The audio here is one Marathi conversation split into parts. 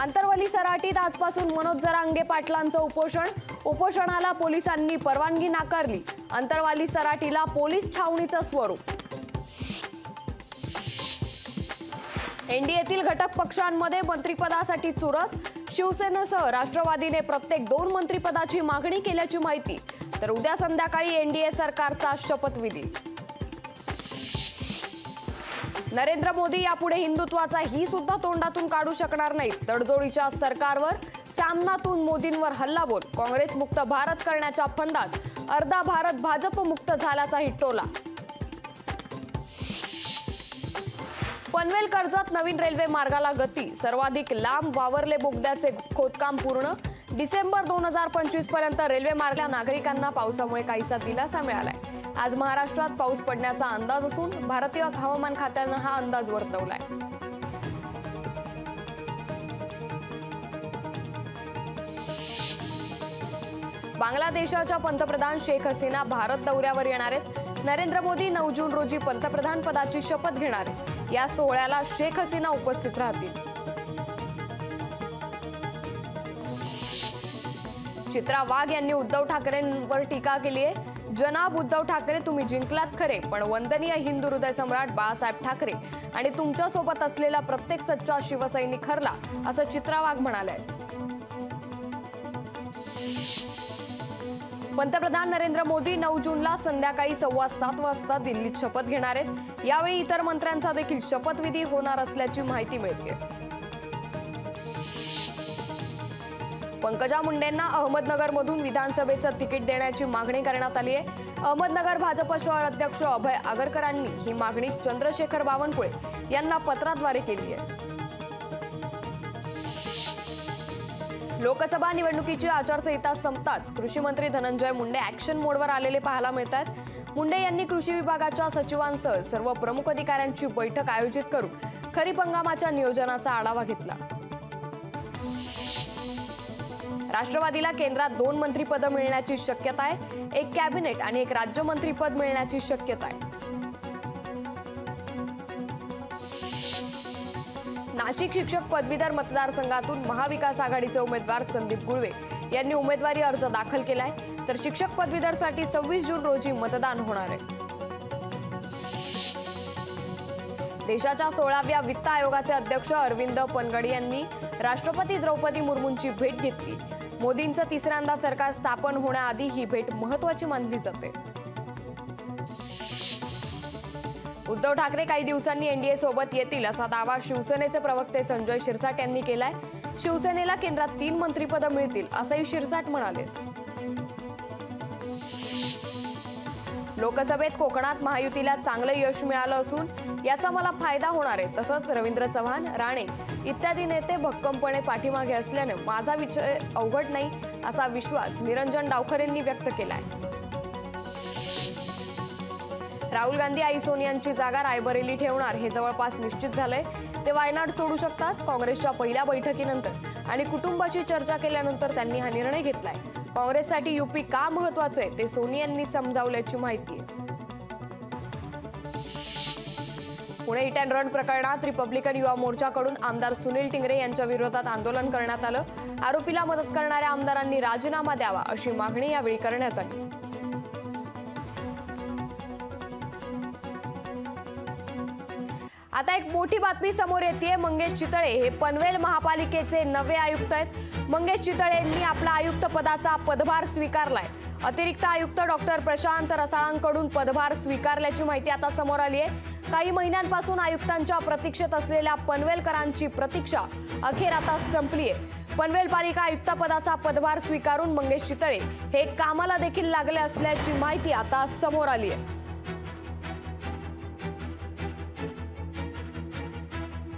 आंतरवली सराटीत आजपासून मनोज जरांगे पाटलांचं उपोषण। उपोषणाला पोलिसांनी परवानगी नाकारली। आंतरवली सराटीला पोलीस छावणीचं स्वरूप। एनडीएतील घटक पक्षांमध्ये मंत्रिपदासाठी चुरस। शिवसेनेसह राष्ट्रवादीने प्रत्येक 2 मंत्रिपदाची मागणी केल्याची माहिती। तर उद्या संध्याकाळी एनडीए सरकारचा शपथविधी। नरेंद्र मोदी यापुढे हिंदुत्वाचा ही सुद्धा तोंडातून काढू शकणार नाहीत। तडजोडीच्या सरकारवर सामनातून मोदींवर हल्लाबोल। काँग्रेस मुक्त भारत करण्याच्या फंदात अर्धा भारत भाजप मुक्त झाल्याचा हिट्टोला। पनवेल कर्जत नवीन रेल्वे मार्गाला गती। सर्वाधिक लांब वावरले बोगद्याचे खोदकाम पूर्ण। डिसेंबर 2025 पर्यंत रेल्वे मार्गाला नागरिकांना पावसामुळे काहीसा दिलासा मिळालाय। आज महाराष्ट्रात पाऊस पडण्याचा अंदाज असून भारतीय हवामान खात्याने हा अंदाज वर्तवलाय। बांगलादेशाच्या पंतप्रधान शेख हसीना भारत दौऱ्यावर येणार आहेत। नरेंद्र मोदी 9 जून रोजी पंतप्रधान पदाची शपथ घेणार आहेत। या सोहळ्याला शेख हसीना उपस्थित राहतील। चित्रा वाघ यांनी उद्धव ठाकरेंवर टीका केली आहे। जनाब उद्धव ठाकरे, तुम्ही जिंकलात खरे, पण वंदनीय हिंदू हृदय सम्राट बाळासाहेब ठाकरे आणि तुमच्या सोबत असलेला प्रत्येक सच्चा शिवसैनिक हरला, असं चित्रा वाघ म्हणाले। पंतप्रधान नरेंद्र मोदी 9 जूनला संध्याकाळी 7:15 वाजता दिल्लीत शपथ घेणार आहेत। यावेळी इतर मंत्र्यांचा देखील शपथविधी होणार असल्याची माहिती मिळते। पंकजा मुंडेंना अहमदनगरमधून विधानसभेचं तिकीट देण्याची मागणी करण्यात आली आहे। अहमदनगर भाजप शहर अध्यक्ष अभय आगरकरांनी ही मागणी चंद्रशेखर बावनकुळे यांना पत्राद्वारे केली आहे। लोकसभा निवडणुकीची आचारसंहिता संपताच कृषी मंत्री धनंजय मुंडे ॲक्शन मोडवर आलेले पाहायला मिळतात। मुंडे यांनी कृषी विभागाच्या सचिवांसह सर्व प्रमुख अधिकाऱ्यांची बैठक आयोजित करून खरीप हंगामाच्या नियोजनाचा आढावा घेतला। राष्ट्रवादीला केंद्रात 2 मंत्रिपद मिळण्याची शक्यता आहे। एक कॅबिनेट आणि एक राज्यमंत्रीपद मिळण्याची शक्यता आहे। नाशिक शिक्षक पदवीधर मतदारसंघातून महाविकास आघाडीचे उमेदवार संदीप गुळवे यांनी उमेदवारी अर्ज दाखल केलाय। तर शिक्षक पदवीधरसाठी 26 जून रोजी मतदान होणार आहे। देशाच्या 16व्या वित्त आयोगाचे अध्यक्ष अरविंद पनगडी यांनी राष्ट्रपती द्रौपदी मुर्मूंची भेट घेतली। मोदींचं तिसऱ्यांदा सरकार स्थापन होण्याआधी ही भेट महत्त्वाची मानली जाते। उद्धव ठाकरे काही दिवसांनी एनडीए सोबत येतील असा दावा शिवसेनेचे प्रवक्ते संजय शिरसाट यांनी केलाय। शिवसेनेला केंद्रात 3 मंत्रिपद मिळतील असंही शिरसाट म्हणाले। लोकसभेत कोकणात महायुतीला चांगलं यश मिळालं असून याचा मला फायदा होणार आहे। तसंच रवींद्र चव्हाण, राणे इत्यादी नेते भक्कमपणे पाठीमागे असल्याने माझा विजय अवघड नाही असा विश्वास निरंजन डावखरेंनी व्यक्त केलाय। राहुल गांधी आई सोनियांची जागा रायबरेली ठेवणार हे जवळपास निश्चित झालंय। ते वायनाड सोडू शकतात। काँग्रेसच्या पहिल्या बैठकीनंतर आणि कुटुंबाची चर्चा केल्यानंतर त्यांनी हा निर्णय घेतलाय। काँग्रेससाठी यूपी का महत्त्वाचं आहे ते सोनियांनी समजावल्याची माहिती आहे। पुणे हिट अँड रन प्रकरणात रिपब्लिकन युवा मोर्चाकडून आमदार सुनील टिंगरे यांच्या विरोधात आंदोलन करण्यात आलं। आरोपीला मदत करणाऱ्या आमदारांनी राजीनामा द्यावा अशी मागणी यावेळी करण्यात आली। आता एक मोठी बातमी समोर येते। मंगेश चितळे हे पनवेल महापालिकेचे नवे आयुक्त आहेत। मंगेश चितळे यांनी आपला आयुक्त पदाचा पदभार स्वीकारलाय। अतिरिक्त आयुक्त डॉक्टर प्रशांत रसाळांकडून पदभार स्वीकारल्याची माहिती आता समोर आली आहे। काही महिन्यांपासून आयुक्तांच्या प्रतीक्षेत असलेल्या पनवेलकरांची प्रतीक्षा अखेर आता संपली आहे। पनवेल पालिका आयुक्त पदाचा पदभार स्वीकारून मंगेश चितळे हे कामाला देखील लागले असल्याची माहिती आता समोर आली आहे।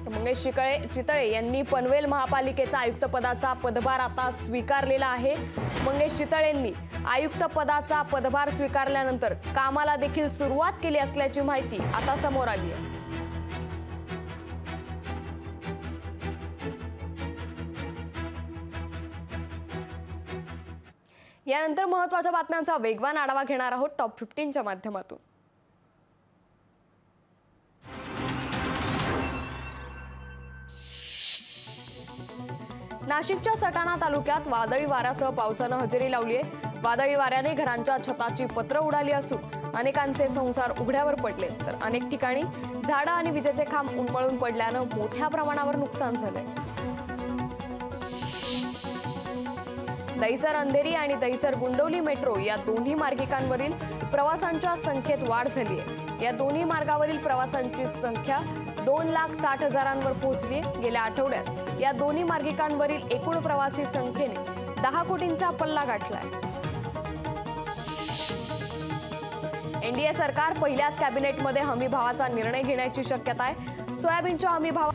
मंगेश चितळे यांनी पनवेल महापालिकेचा आयुक्त पदाचा पदभार आता स्वीकारलेला आहे। मंगेश चितळेंनी आयुक्त पदाचा पदभार स्वीकारल्यानंतर कामाला देखील सुरुवात केली असल्याची माहिती आता समोर आली आहे। यानंतर महत्त्वाच्या बातम्यांचा वेगवान आढावा घेणार आहोत टॉप 15च्या माध्यमातून। नाशिकच्या सटाणा तालुक्यात वादळी वाऱ्यासह पावसानं हजेरी लावली आहे। वादळी वाऱ्याने घरांच्या छताची पत्र उडाली असून अनेकांचे संसार उघड्यावर पडले, तर अनेक ठिकाणी झाडं आणि विजेचे खांब उन्मळून पडल्यानं मोठ्या प्रमाणावर नुकसान झालंय। दहिसर अंधेरी आणि दहिसर गुंदवली मेट्रो या दोन्ही मार्गिकांवरील प्रवासांच्या संख्येत वाढ झाली आहे। या दोन्ही मार्गावरील प्रवासांची संख्या 2,60,000वर पोहोचली। गेल्या आठवड्यात या दोन्ही मार्गिकांवरील एकूण प्रवासी संख्येने 10 कोटींचा पल्ला गाठलाय। एनडीए सरकार पहिल्याच कॅबिनेटमध्ये हमी भावाचा निर्णय घेण्याची शक्यता आहे। सोयाबीनच्या हमी भाव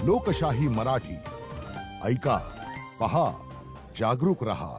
लोकशाही मराठी ऐका, पहा, जागरूक रहा।